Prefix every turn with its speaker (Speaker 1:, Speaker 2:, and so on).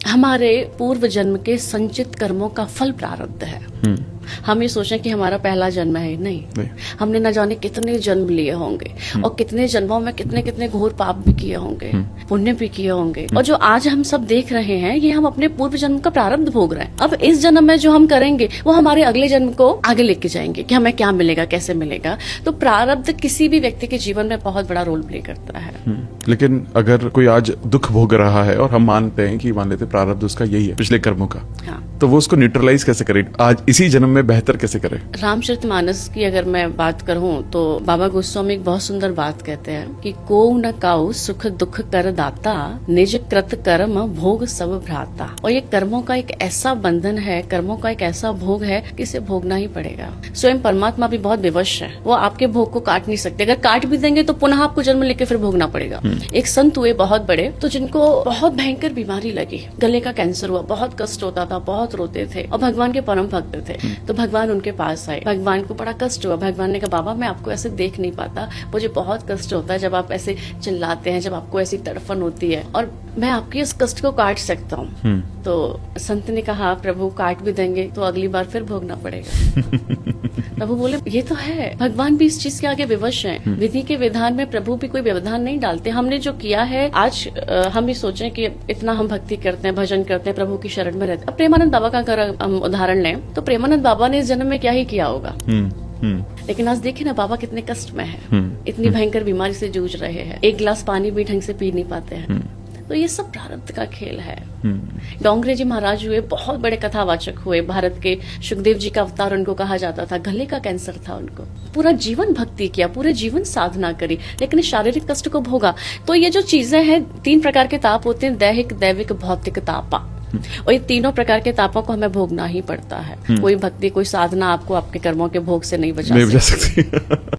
Speaker 1: हमारे पूर्व जन्म के संचित कर्मों का फल प्रारब्ध है। हम ये सोचें कि हमारा पहला जन्म है, नहीं। हमने न जाने कितने जन्म लिए होंगे और कितने जन्मों में कितने कितने घोर पाप भी किए होंगे, पुण्य भी किए होंगे, और जो आज हम सब देख रहे हैं ये हम अपने पूर्व जन्म का प्रारब्ध भोग रहे हैं। अब इस जन्म में जो हम करेंगे वो हमारे अगले जन्म को आगे लेके जाएंगे कि हमें क्या मिलेगा, कैसे मिलेगा। तो प्रारब्ध किसी भी व्यक्ति के जीवन में बहुत बड़ा रोल प्ले करता है।
Speaker 2: लेकिन अगर कोई आज दुख भोग रहा है और हम मानते हैं कि मान लेते प्रारब्ध उसका यही है पिछले कर्मों का, तो वो उसको न्यूट्रलाइज कैसे करे, आज इसी जन्म में बेहतर कैसे करे?
Speaker 1: रामचरितमानस की अगर मैं बात करूं तो बाबा गोस्वामी एक बहुत सुंदर बात कहते हैं कि को न काऊ सुख दुख कर दाता, निज कृत कर्म भोग सब भ्राता। और ये कर्मों का एक ऐसा बंधन है, कर्मों का एक ऐसा भोग है कि इसे भोगना ही पड़ेगा। स्वयं परमात्मा भी बहुत विवश है, वो आपके भोग को काट नहीं सकते। अगर काट भी देंगे तो पुनः आपको जन्म लेके फिर भोगना पड़ेगा। एक संत हुए बहुत बड़े, तो जिनको बहुत भयंकर बीमारी लगी, गले का कैंसर हुआ, बहुत कष्ट होता था, बहुत रोते थे और भगवान के परम भक्त थे। तो भगवान उनके पास आए, भगवान को बड़ा कष्ट हुआ। भगवान ने कहा बाबा मैं आपको ऐसे देख नहीं पाता, मुझे बहुत कष्ट होता है जब आप ऐसे चिल्लाते हैं, जब आपको ऐसी तड़फन होती है, और मैं आपके इस कष्ट को काट सकता हूँ। तो संत ने कहा प्रभु काट भी देंगे तो अगली बार फिर भोगना पड़ेगा। प्रभु बोले ये तो है, भगवान भी इस चीज के आगे विवश हैं। विधि के विधान में प्रभु भी कोई व्यवधान नहीं डालते। हमने जो किया है आज हम ये सोचें कि इतना हम भक्ति करते हैं, भजन करते हैं, प्रभु की शरण में रहते हैं। अब प्रेमानंद बाबा का अगर हम उदाहरण लें तो प्रेमानंद बाबा ने इस जन्म में क्या ही किया होगा। लेकिन आज देखिए ना बाबा कितने कष्ट में है, इतनी भयंकर बीमारी से जूझ रहे हैं, एक गिलास पानी भी ढंग से पी नहीं पाते हैं। तो ये सब प्रारब्ध का खेल है। डोंगरे जी महाराज हुए, बहुत बड़े कथावाचक हुए, भारत के सुखदेव जी का अवतार उनको कहा जाता था। गले का कैंसर था उनको, पूरा जीवन भक्ति किया, पूरे जीवन साधना करी, लेकिन शारीरिक कष्ट को भोगा। तो ये जो चीजें हैं, 3 प्रकार के ताप होते हैं, दैहिक, दैविक, भौतिक तापा। और ये तीनों प्रकार के तापों को हमें भोगना ही पड़ता है। कोई भक्ति, कोई साधना आपको आपके कर्मों के भोग से नहीं बचा सकती।